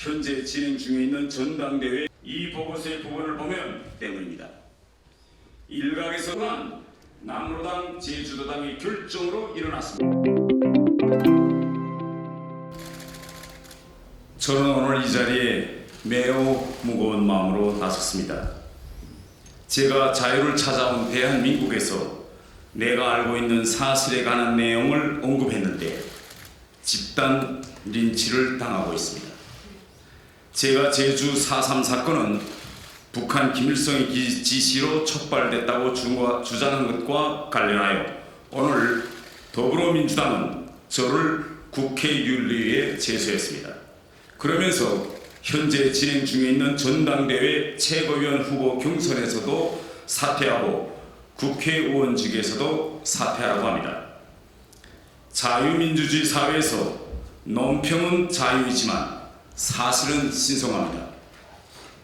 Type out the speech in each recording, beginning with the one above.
현재 진행 중에 있는 전당대회 이 보고서의 부분을 보면 때문입니다. 일각에서는 남로당, 제주도당의 결정으로 일어났습니다. 저는 오늘 이 자리에 매우 무거운 마음으로 나섰습니다. 제가 자유를 찾아온 대한민국에서 내가 알고 있는 사실에 관한 내용을 언급했는데 집단 린치를 당하고 있습니다. 제가 제주 4.3 사건은 북한 김일성의 지시로 촉발됐다고 주장한 것과 관련하여 오늘 더불어민주당은 저를 국회윤리위에 제소했습니다. 그러면서 현재 진행 중에 있는 전당대회 최고위원 후보 경선에서도 사퇴하고 국회의원직에서도 사퇴하라고 합니다. 자유민주주의 사회에서 논평은 자유이지만 사실은 신성합니다.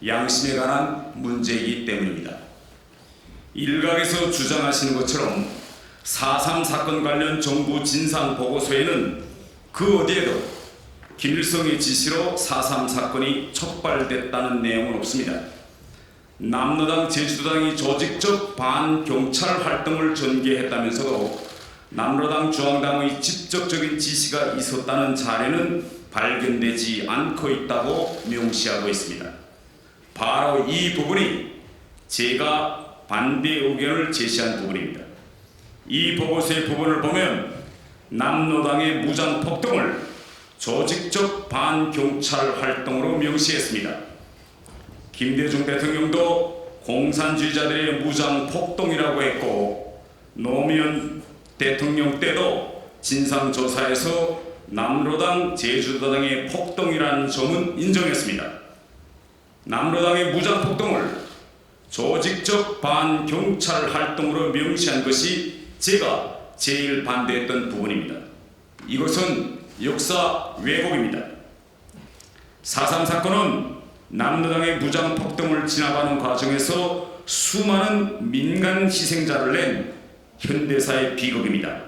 양심에 관한 문제이기 때문입니다. 일각에서 주장하시는 것처럼 4.3 사건 관련 정부 진상 보고서에는 그 어디에도 김일성의 지시로 4.3 사건이 촉발됐다는 내용은 없습니다. 남로당, 제주도당이 조직적 반경찰 활동을 전개했다면서도 남로당, 중앙당의 직접적인 지시가 있었다는 사례는 발견되지 않고 있다고 명시하고 있습니다. 바로 이 부분이 제가 반대 의견을 제시한 부분입니다. 이 보고서의 부분을 보면 남로당의 무장 폭동을 조직적 반경찰 활동으로 명시했습니다. 김대중 대통령도 공산주의자들의 무장 폭동이라고 했고 노무현 대통령 때도 진상조사에서 남로당, 제주도당의 폭동이라는 점은 인정했습니다. 남로당의 무장 폭동을 조직적 반경찰 활동으로 명시한 것이 제가 제일 반대했던 부분입니다. 이것은 역사 왜곡입니다. 4.3 사건은 남로당의 무장 폭동을 진압하는 과정에서 수많은 민간 희생자를 낸 현대사의 비극입니다.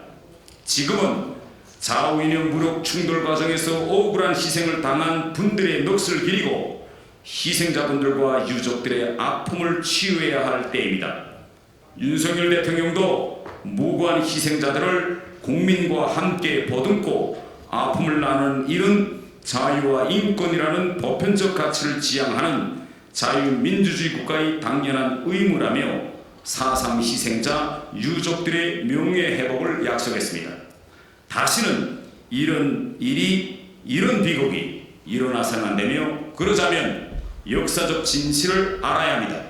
지금은 좌우이념 무력 충돌 과정에서 억울한 희생을 당한 분들의 넋을 기리고 희생자분들과 유족들의 아픔을 치유해야 할 때입니다. 윤석열 대통령도 무고한 희생자들을 국민과 함께 보듬고 아픔을 나누는 일은 자유와 인권이라는 보편적 가치를 지향하는 자유민주주의 국가의 당연한 의무라며 4.3 희생자 유족들의 명예회복을 약속했습니다. 다시는 이런 일이, 이런 비극이 일어나서는 안 되며 그러자면 역사적 진실을 알아야 합니다.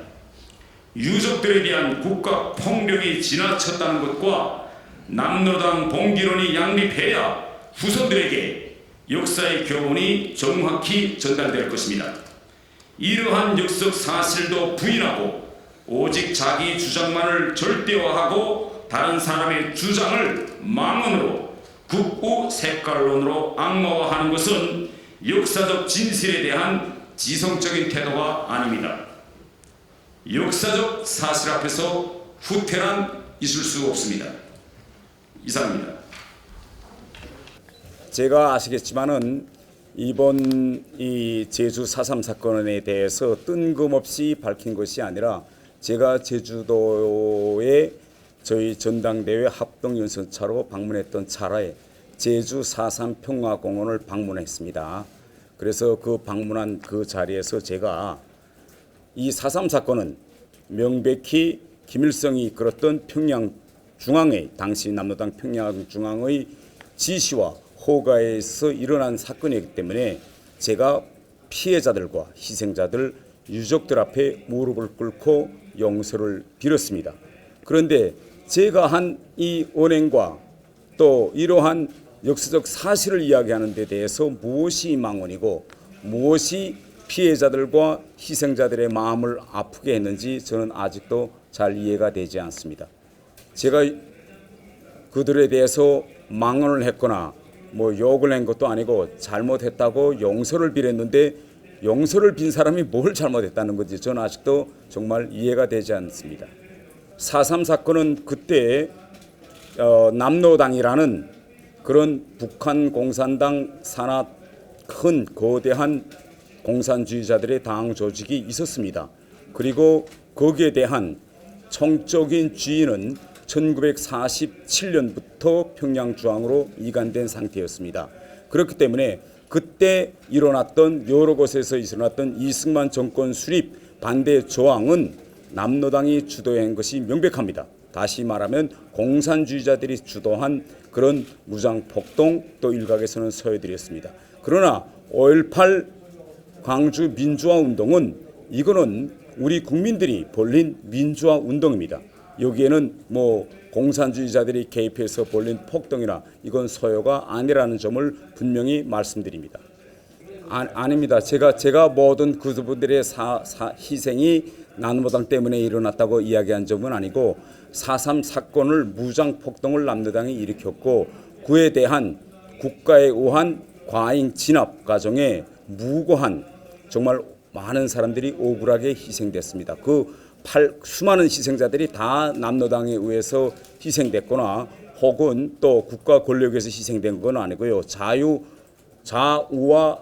유족들에 대한 국가 폭력이 지나쳤다는 것과 남로당 봉기론이 양립해야 후손들에게 역사의 교훈이 정확히 전달될 것입니다. 이러한 역적 사실도 부인하고 오직 자기 주장만을 절대화하고 다른 사람의 주장을 망언으로 극우 색깔론으로 악마화하는 것은 역사적 진실에 대한 지성적인 태도가 아닙니다. 역사적 사실 앞에서 후퇴란 있을 수 없습니다. 이상입니다. 제가 아시겠지만은 이번 이 제주 4.3 사건에 대해서 뜬금없이 밝힌 것이 아니라 제가 제주도에 저희 전당대회 합동연설차로 방문했던 차라에 제주 4.3 평화공원을 방문했습니다. 그래서 그 방문한 그 자리에서 제가 이 4.3 사건은 명백히 김일성이 이끌었던 평양 중앙의 당시 남로당 평양 중앙의 지시와 호가에서 일어난 사건이기 때문에 제가 피해자들과 희생자들 유족들 앞에 무릎을 꿇고 용서를 빌었습니다. 그런데 제가 한 이 언행과 또 이러한 역사적 사실을 이야기하는 데 대해서 무엇이 망언이고 무엇이 피해자들과 희생자들의 마음을 아프게 했는지 저는 아직도 잘 이해가 되지 않습니다. 제가 그들에 대해서 망언을 했거나 뭐 욕을 한 것도 아니고 잘못했다고 용서를 빌었는데 용서를 빈 사람이 뭘 잘못했다는 건지 저는 아직도 정말 이해가 되지 않습니다. 4.3 사건은 그때 남로당이라는 그런 북한 공산당 산하 큰 거대한 공산주의자들의 당 조직이 있었습니다. 그리고 거기에 대한 총적인 주인은 1947년부터 평양중앙으로 이관된 상태였습니다. 그렇기 때문에 그때 일어났던 여러 곳에서 일어났던 이승만 정권 수립 반대 저항은 남로당이 주도한 것이 명백합니다. 다시 말하면 공산주의자들이 주도한 그런 무장폭동, 또 일각에서는 서해들이었습니다. 그러나 5.18 광주 민주화운동은 이거는 우리 국민들이 벌린 민주화운동입니다. 여기에는 뭐 공산주의자들이 개입해서 벌린 폭동이나 이건 소요가 아니라는 점을 분명히 말씀드립니다. 아닙니다. 제가 모든 그분들의 희생이 남로당 때문에 일어났다고 이야기한 점은 아니고 4.3 사건을 무장폭동을 남로당이 일으켰고 그에 대한 국가에 의한 과잉 진압 과정에 무고한 정말 많은 사람들이 억울하게 희생됐습니다. 수많은 희생자들이 다 남로당에 의해서 희생됐거나 혹은 또 국가 권력에서 희생된 건 아니고요. 좌우와의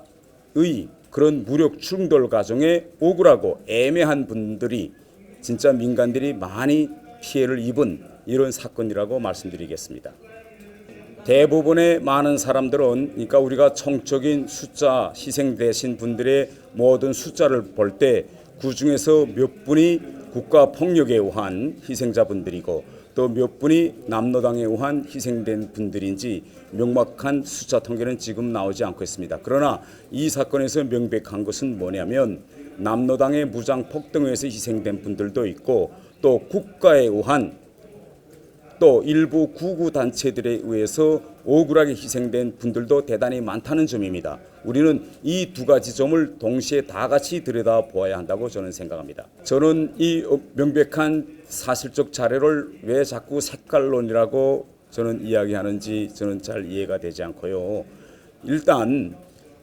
그런 무력 충돌 과정에 억울하고 애매한 분들이 진짜 민간들이 많이 피해를 입은 이런 사건이라고 말씀드리겠습니다. 대부분의 많은 사람들은 그러니까 우리가 총적인 숫자 희생되신 분들의 모든 숫자를 볼 때 그중에서 몇 분이 국가 폭력에 의한 희생자분들이고 또 몇 분이 남로당에 의한 희생된 분들인지 명확한 숫자 통계는 지금 나오지 않고 있습니다. 그러나 이 사건에서 명백한 것은 뭐냐면 남로당의 무장 폭동에 의해서 희생된 분들도 있고 또 국가에 의한 또 일부 구구 단체들에 의해서 억울하게 희생된 분들도 대단히 많다는 점입니다. 우리는 이 두 가지 점을 동시에 다 같이 들여다보아야 한다고 저는 생각합니다. 저는 이 명백한 사실적 자료를 왜 자꾸 색깔론이라고 저는 이야기하는지 저는 잘 이해가 되지 않고요. 일단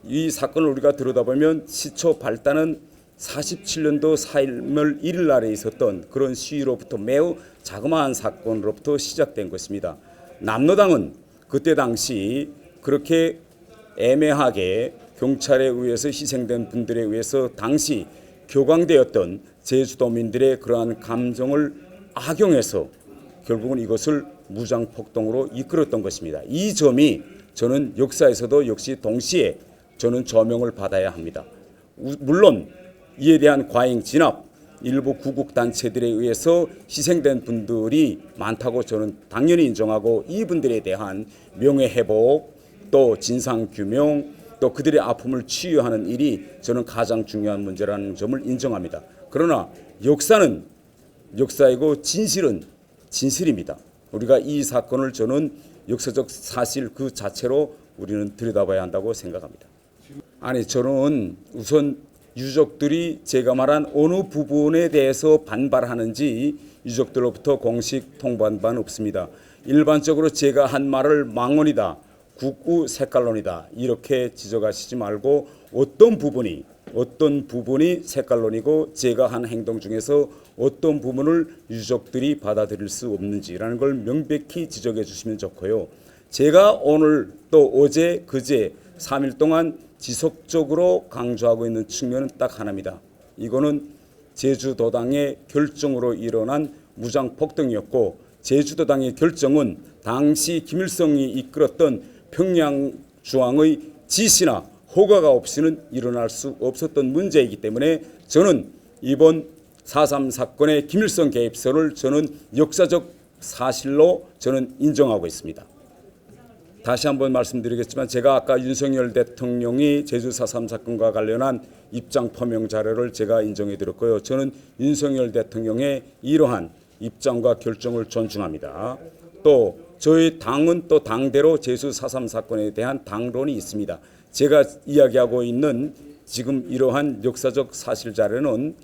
이 사건을 우리가 들여다보면 시초 발단은 47년도 4월 1일 날에 있었던 그런 시위로부터 매우 자그마한 사건으로부터 시작된 것입니다. 남로당은 그때 당시 그렇게 애매하게 경찰에 의해서 희생된 분들에 의해서 당시 격앙되었던 제주도민들의 그러한 감정을 악용해서 결국은 이것을 무장폭동으로 이끌었던 것입니다. 이 점이 저는 역사에서도 역시 동시에 저는 조명을 받아야 합니다. 물론 이에 대한 과잉 진압, 일부 구국단체들에 의해서 희생된 분들이 많다고 저는 당연히 인정하고 이분들에 대한 명예회복, 또 진상규명, 또 그들의 아픔을 치유하는 일이 저는 가장 중요한 문제라는 점을 인정합니다. 그러나 역사는 역사이고 진실은 진실입니다. 우리가 이 사건을 저는 역사적 사실 그 자체로 우리는 들여다봐야 한다고 생각합니다. 아니 저는 우선 유족들이 제가 말한 어느 부분에 대해서 반발하는지 유족들로부터 공식 통보한 바는 없습니다. 일반적으로 제가 한 말을 망언이다, 국구 색깔론이다 이렇게 지적하시지 말고 어떤 부분이 색깔론이고 제가 한 행동 중에서 어떤 부분을 유족들이 받아들일 수 없는지라는 걸 명백히 지적해 주시면 좋고요. 제가 오늘 또 어제 그제 3일 동안 지속적으로 강조하고 있는 측면은 딱 하나입니다. 이거는 제주도당의 결정으로 일어난 무장폭동이었고 제주도당의 결정은 당시 김일성이 이끌었던 평양중앙의 지시나 허가가 없이는 일어날 수 없었던 문제이기 때문에 저는 이번 4.3 사건의 김일성 개입설을 저는 역사적 사실로 저는 인정하고 있습니다. 다시 한번 말씀드리겠지만 제가 아까 윤석열 대통령이 제주 4.3 사건과 관련한 입장 표명 자료를 제가 인정해 드렸고요. 저는 윤석열 대통령의 이러한 입장과 결정을 존중합니다. 또 저희 당은 또 당대로 제주 4.3 사건에 대한 당론이 있습니다. 제가 이야기하고 있는 지금 이러한 역사적 사실 자료는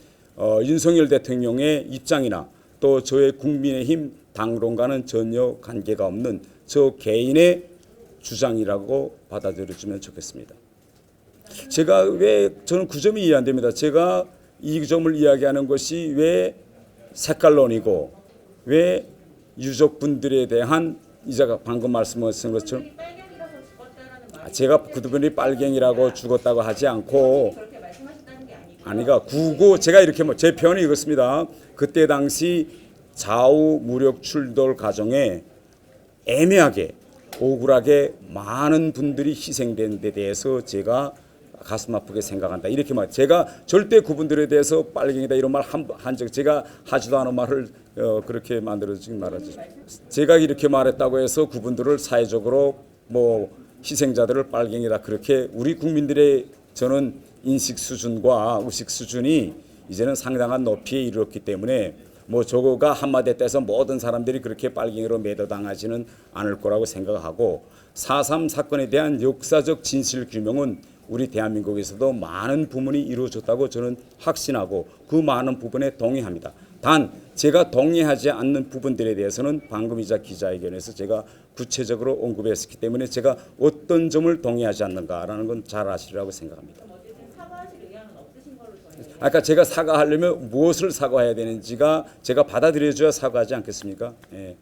윤석열 대통령의 입장이나 또 저의 국민의힘 당론과는 전혀 관계가 없는 저 개인의 주장이라고 받아들여주면 좋겠습니다. 제가 왜 저는 그 점이 이해 안 됩니다. 제가 이 점을 이야기하는 것이 왜 색깔론이고 왜 유족분들에 대한 이자가 방금 말씀하신 것처럼 제가 그분이 빨갱이라고 죽었다고 하지 않고 아니가 구고 제가 이렇게 제 표현이 이렇습니다. 그때 당시 좌우 무력 출돌 과정에 애매하게 억울하게 많은 분들이 희생된 데 대해서 제가 가슴 아프게 생각한다. 이렇게 말. 제가 절대 그분들에 대해서 빨갱이다 이런 말 한 적 제가 하지도 않은 말을 그렇게 만들어지기 말하지. 제가 이렇게 말했다고 해서 그분들을 사회적으로 뭐 희생자들을 빨갱이다 그렇게 우리 국민들의 저는 인식 수준과 의식 수준이 이제는 상당한 높이에 이르렀기 때문에 뭐 저거가 한마디에 떼서 모든 사람들이 그렇게 빨갱이로 매도당하지는 않을 거라고 생각하고 4.3 사건에 대한 역사적 진실 규명은 우리 대한민국에서도 많은 부분이 이루어졌다고 저는 확신하고 그 많은 부분에 동의합니다. 단 제가 동의하지 않는 부분들에 대해서는 방금 이자 기자회견에서 제가 구체적으로 언급했기 때문에 제가 어떤 점을 동의하지 않는가라는 건 잘 아시리라고 생각합니다. 사과하실 의향은 없으신 걸로 저희 아까 제가 사과하려면 무엇을 사과해야 되는지가 제가 받아들여줘야 사과하지 않겠습니까? 예.